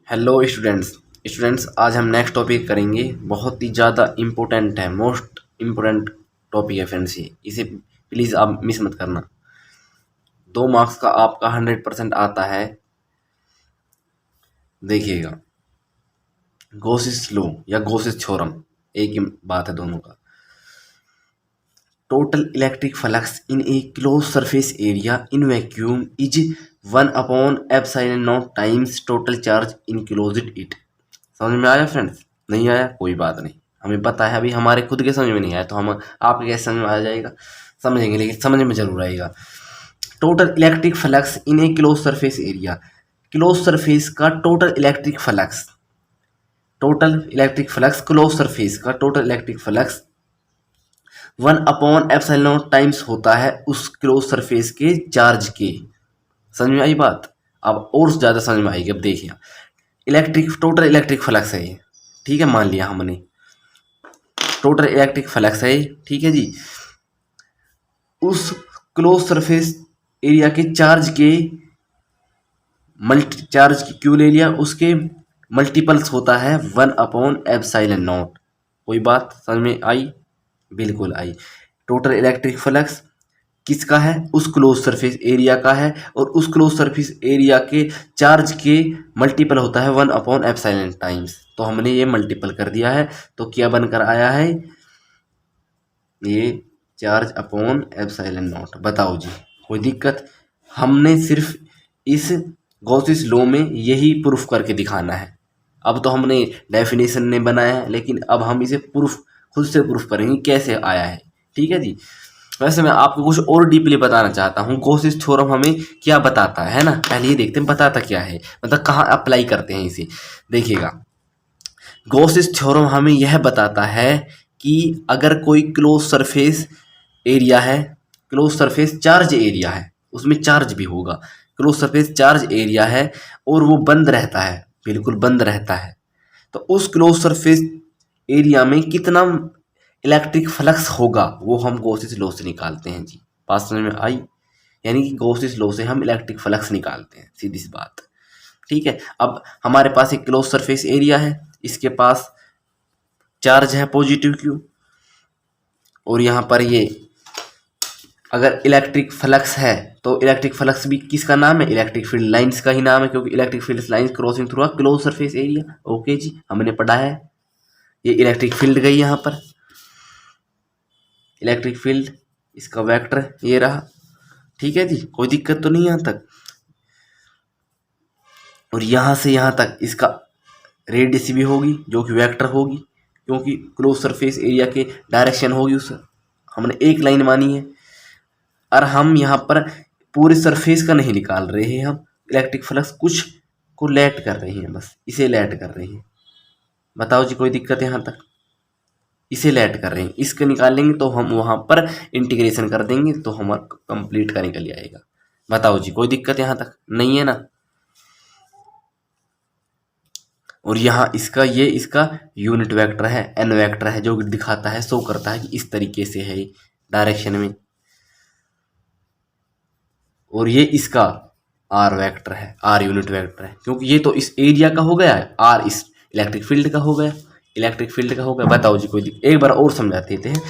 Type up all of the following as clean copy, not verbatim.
Hello students. आज हम next topic करेंगे। बहुत ही ज़्यादा इम्पोर्टेंट है, मोस्ट इम्पोर्टेंट टॉपिक है फ्रेंड्स। ये इसे प्लीज़ आप मिस मत करना। 2 मार्क्स का आपका 100% आता है। देखिएगा, गॉसिस लॉ या गॉसिस थ्योरम एक ही बात है दोनों का। Total electric flux in a close surface area in vacuum is 1/ε0 times total charge enclosed it. समझ में आया फ्रेंड्स? नहीं आया कोई बात नहीं, हमें पता है। अभी हमारे खुद के समझ में नहीं आया तो हम आपके कैसे समझ में आ जाएगा? समझेंगे, लेकिन समझ में जरूर आएगा। Total electric flux in a close surface area, close surface का total electric flux, close surface का टोटल इलेक्ट्रिक फ्लक्स 1/ε0 टाइम्स होता है उस क्लोज सरफेस के चार्ज के। समझ में आई बात? अब और ज़्यादा समझ में आएगी। अब देखिए, टोटल इलेक्ट्रिक फ्लक्स है ये, ठीक है, मान लिया हमने टोटल इलेक्ट्रिक फ्लक्स है, ठीक है जी। उस क्लोज सरफेस एरिया के चार्ज की क्यों ले लिया, उसके मल्टीपल्स होता है 1/ε0। कोई बात समझ में आई? बिल्कुल आई। टोटल इलेक्ट्रिक फ्लक्स किसका है? उस क्लोज सरफेस एरिया का है, और उस क्लोज सरफेस एरिया के चार्ज के मल्टीपल होता है 1/ε टाइम्स। तो हमने ये मल्टीपल कर दिया है, तो क्या बनकर आया है? ये चार्ज अपॉन ε0। बताओ जी, कोई दिक्कत? हमने सिर्फ इस गॉसिस लॉ में यही प्रूफ करके दिखाना है। अब तो हमने डेफिनेशन ने बनाया है, लेकिन अब हम इसे प्रूफ खुद से प्रूफ करेंगे कैसे आया है, ठीक है जी। वैसे मैं आपको कुछ और डीपली बताना चाहता हूँ। गॉसिस थ्योरम हमें क्या बताता है ना, पहले ये देखते हैं बताता क्या है, मतलब कहाँ अप्लाई करते हैं इसे। देखिएगा, गॉसिस थ्योरम हमें यह बताता है कि अगर कोई क्लोज सरफेस एरिया है, क्लोज सरफेस चार्ज एरिया है, उसमें चार्ज भी होगा, क्लोज सरफेस चार्ज एरिया है और वो बंद रहता है, बिल्कुल बंद रहता है, तो उस क्लोज सरफेस एरिया में कितना इलेक्ट्रिक फ्लक्स होगा वो हम गॉसिस लॉ से निकालते हैं जी। बात समझ में आई? यानी कि गॉसिस लॉ से हम इलेक्ट्रिक फ्लक्स निकालते हैं, सीधी सी बात, ठीक है। अब हमारे पास एक क्लोज सरफेस एरिया है, इसके पास चार्ज है पॉजिटिव क्यू, और यहाँ पर ये अगर इलेक्ट्रिक फ्लक्स है तो इलेक्ट्रिक फ्लक्स भी किसका नाम है? इलेक्ट्रिक फील्ड लाइंस का ही नाम है, क्योंकि electric field lines crossing through a close surface area. Okay जी, हमने पढ़ा है। ये इलेक्ट्रिक फील्ड गई यहाँ पर, इलेक्ट्रिक फील्ड, इसका वेक्टर ये रहा, ठीक है जी, कोई दिक्कत तो नहीं यहाँ तक। और यहाँ से यहाँ तक इसका रेडियस भी होगी जो कि वेक्टर होगी, क्योंकि क्लोज सरफेस एरिया के डायरेक्शन होगी उस, हमने एक लाइन मानी है। और हम यहाँ पर पूरे सरफेस का नहीं निकाल रहे हैं, हम इलेक्ट्रिक फ्लक्स कुछ को लेट कर रहे हैं, बस इसे लेट कर रहे हैं। बताओ जी, कोई दिक्कत है यहाँ तक? इसे लेट कर रहे हैं, इसके निकालेंगे तो हम वहाँ पर इंटीग्रेशन कर देंगे तो हमारा कंप्लीट का निकल आएगा। बताओ जी, कोई दिक्कत यहाँ तक नहीं है ना? और यहाँ इसका यूनिट वेक्टर है, एन वेक्टर है, जो दिखाता है, शो करता है कि इस तरीके से है डायरेक्शन में। और ये इसका आर वेक्टर है, आर यूनिट वेक्टर है, क्योंकि ये तो इस एरिया का हो गया है, आर इस इलेक्ट्रिक फील्ड का हो गया, बताओ जी, एक बार और समझा देते हैं।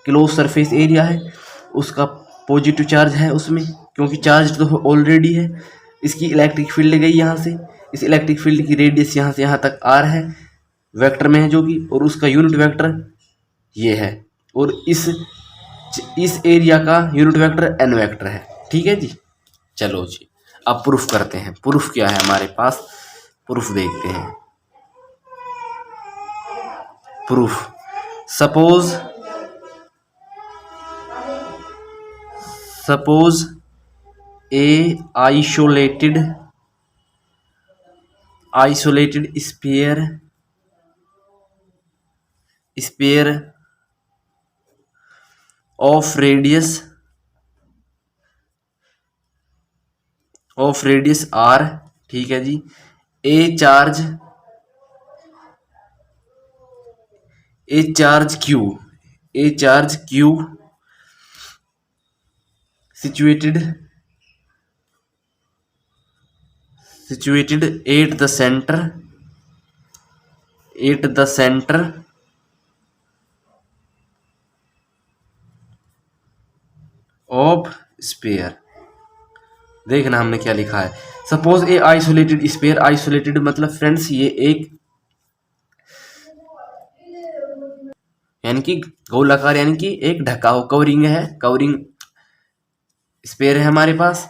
क्लोज सरफेस एरिया है, उसका पॉजिटिव चार्ज है उसमें, क्योंकि चार्ज तो ऑलरेडी है। इसकी इलेक्ट्रिक फील्ड गई यहाँ से, इस इलेक्ट्रिक फील्ड की रेडियस यहाँ से यहाँ तक आर है, वेक्टर में है जो कि, और उसका यूनिट वेक्टर ये है, और इस एरिया का यूनिट वेक्टर एन वेक्टर है, ठीक है जी। चलो जी, अब प्रूफ करते हैं। प्रूफ क्या है हमारे पास? प्रूफ देखते हैं। Proof, suppose a isolated sphere of radius R, ठीक है जी। A charge Q situated situated at the centre of sphere. देखना हमने क्या लिखा है। Suppose a isolated sphere, isolated मतलब फ्रेंड्स ये एक यानी कि गोलाकार यानी कि एक ढका हो कवरिंग है, कवरिंग स्पेयर है हमारे पास,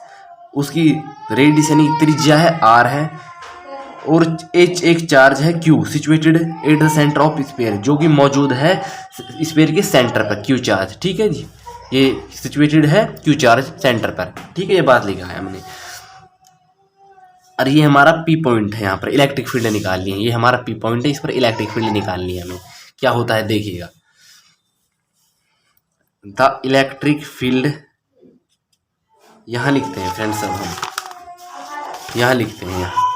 उसकी रेडियस यानी त्रिज्या है आर है और एच एक चार्ज है Q situated at the centre of sphere, जो कि मौजूद है स्पेयर के सेंटर पर क्यू चार्ज। ठीक है जी, ये सिचुएटेड है क्यू चार्ज सेंटर पर। ठीक है, ये बात लिखा है हमने। और ये हमारा पी पॉइंट है, यहाँ पर इलेक्ट्रिक फील्ड निकालनी है। ये हमारा पी पॉइंट है, इस पर इलेक्ट्रिक फील्ड निकालनी है हमें। क्या होता है देखिएगा, द इलेक्ट्रिक फील्ड यहाँ लिखते हैं फ्रेंड्स, अब हम यहाँ लिखते हैं यहाँ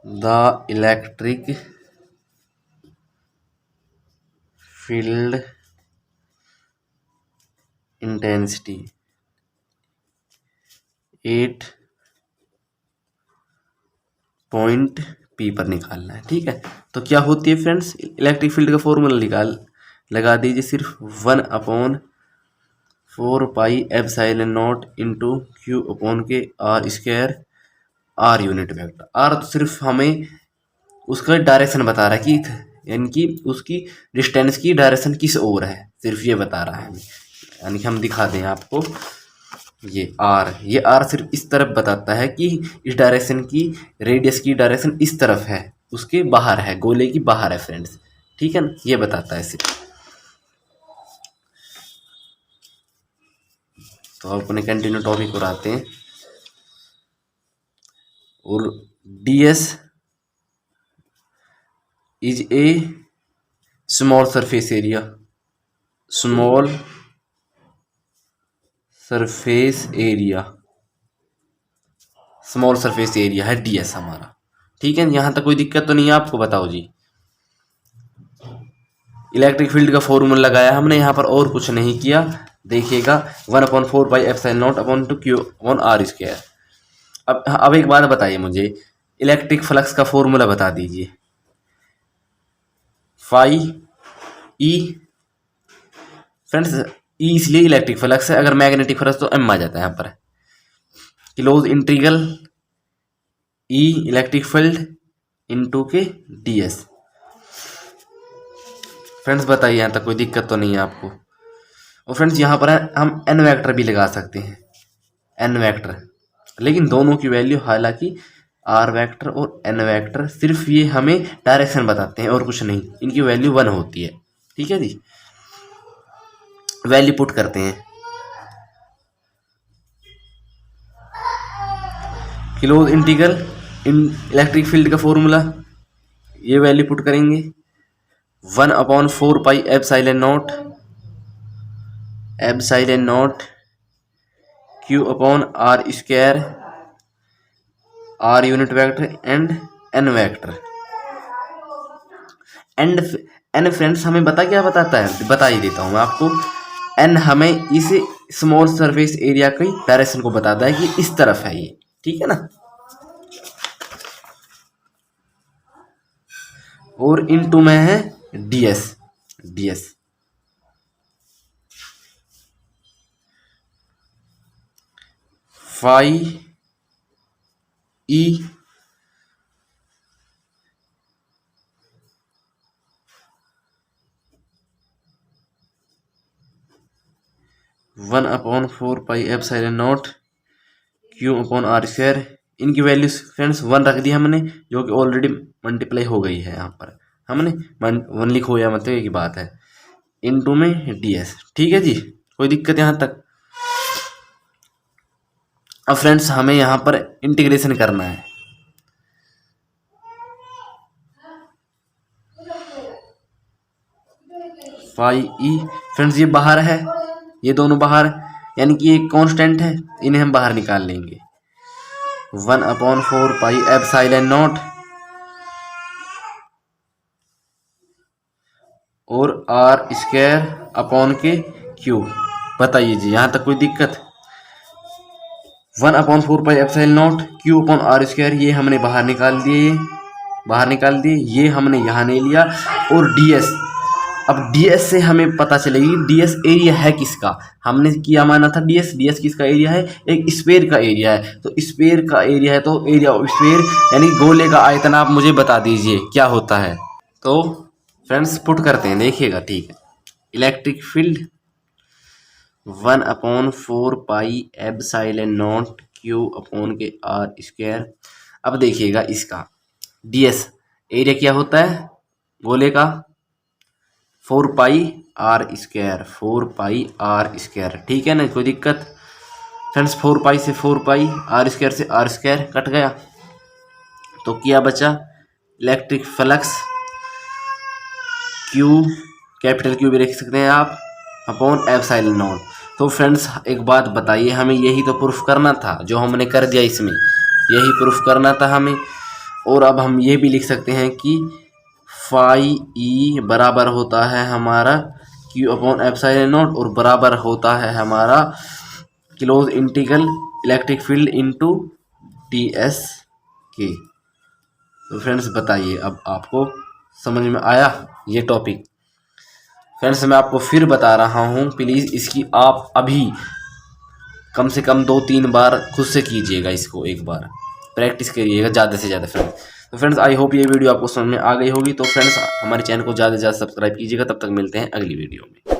the electric field intensity 8 point P पर निकालना है। ठीक है, तो क्या होती है फ्रेंड्स, इलेक्ट्रिक फील्ड का फॉर्मूला लगा दीजिए, सिर्फ 1/4πε0 into Q upon K R square, R unit vector. R तो सिर्फ हमें उसका डायरेक्शन बता रहा है कि यानी कि उसकी डिस्टेंस की डायरेक्शन किस ओर है, सिर्फ ये बता रहा है हमें। यानी कि हम दिखा दें आपको, ये आर सिर्फ इस तरफ बताता है कि इस डायरेक्शन की रेडियस की डायरेक्शन इस तरफ है, उसके बाहर है, गोले की बाहर है फ्रेंड्स। ठीक है ना, ये बताता है सिर्फ। तो अपने कंटिन्यू टॉपिक पर आते हैं। और ds is a small surface area, small surface area, small surface area है ds हमारा। ठीक है, यहां तक कोई दिक्कत तो नहीं है आपको? बताओ जी। इलेक्ट्रिक फील्ड का फॉर्मूला लगाया हमने यहाँ पर, और कुछ नहीं किया। देखिएगा 1/4πε0/2q/r²। अब एक बात बताइए मुझे, इलेक्ट्रिक फ्लक्स का फॉर्मूला बता दीजिए। फाई ई फ्रेंड्स, ई इसलिए इलेक्ट्रिक फ्लक्स है, अगर मैग्नेटिक फ्लक्स तो एम आ जाता है यहाँ पर। क्लोज इंटीग्रल ई इलेक्ट्रिक फील्ड इनटू के ds। फ्रेंड्स बताइए यहाँ तक कोई दिक्कत तो नहीं है आपको? और फ्रेंड्स यहाँ पर हम एन वेक्टर भी लगा सकते हैं, एन वेक्टर, लेकिन दोनों की वैल्यू, हालांकि आर वेक्टर और एन वेक्टर सिर्फ ये हमें डायरेक्शन बताते हैं और कुछ नहीं, इनकी वैल्यू 1 होती है। ठीक है जी, वैल्यू पुट करते हैं। Close integral in electric field का फॉर्मूला, ये वैल्यू पुट करेंगे 1/4πε0 q/r², R unit vector and N vector. And N friends हमें क्या बताता है, बता ही देता हूँ मैं आपको। एन हमें इस स्मॉल सरफेस एरिया की डायरेक्शन को बताता है कि इस तरफ है ये। ठीक है ना, और इनटू में है ds फाई ई 1/4πε0 q/r²। इनकी वैल्यू फ्रेंड्स 1 रख दी हमने, जो कि ऑलरेडी मल्टीप्लाई हो गई है। यहाँ पर हमने 1 लिखो या मतलब की बात है, इनटू में ds। ठीक है जी, कोई दिक्कत यहाँ तक? अब फ्रेंड्स हमें यहाँ पर इंटीग्रेशन करना है। फाई ई फ्रेंड्स ये बाहर है, ये दोनों बाहर, यानी कि ये कांस्टेंट है, इन्हें हम बाहर निकाल लेंगे। 1/4πε0 और आर स्क्वायर अपॉन के क्यू। बताइए जी, यहाँ तक कोई दिक्कत? 1/4πε0 क्यू अपॉन आर स्क्वायर, ये हमने बाहर निकाल दिए, ये हमने यहाँ नहीं लिया। और ds, अब ds से हमें पता चलेगी ds एरिया है किसका। हमने किया माना था ds किसका एरिया है? एक स्फीयर का एरिया है। तो स्फीयर का एरिया है तो एरिया ऑफ स्फीयर यानी गोले का आयतन आप मुझे बता दीजिए क्या होता है। तो फ्रेंड्स पुट करते हैं, देखिएगा, ठीक है। Electric field 1/4πε0 Q upon K R square. अब देखिएगा इसका ds एरिया क्या होता है गोले का? 4πr², ठीक है ना, कोई दिक्कत? फ्रेंड्स 4π से 4π, r² से r² कट गया, तो क्या बचा? Electric flux Q, capital Q भी लिख सकते हैं आप, अपॉन ε0। तो फ्रेंड्स एक बात बताइए, हमें यही तो प्रूफ करना था, जो हमने कर दिया इसमें, यही प्रूफ करना था हमें। और अब हम ये भी लिख सकते हैं कि फाई ई बराबर होता है हमारा Q अपॉन ε0 और बराबर होता है हमारा close integral electric field into ds के। तो फ्रेंड्स बताइए, अब आपको समझ में आया ये टॉपिक? फ्रेंड्स मैं आपको फिर बता रहा हूँ, प्लीज़ इसकी आप अभी कम से कम 2-3 बार खुद से कीजिएगा, इसको एक बार प्रैक्टिस करिएगा ज़्यादा से ज़्यादा फ्रेंड्स। तो फ्रेंड्स आई होप ये वीडियो आपको समझ में आ गई होगी। तो फ्रेंड्स हमारे चैनल को ज़्यादा से ज़्यादा सब्सक्राइब कीजिएगा। तब तक मिलते हैं अगली वीडियो में।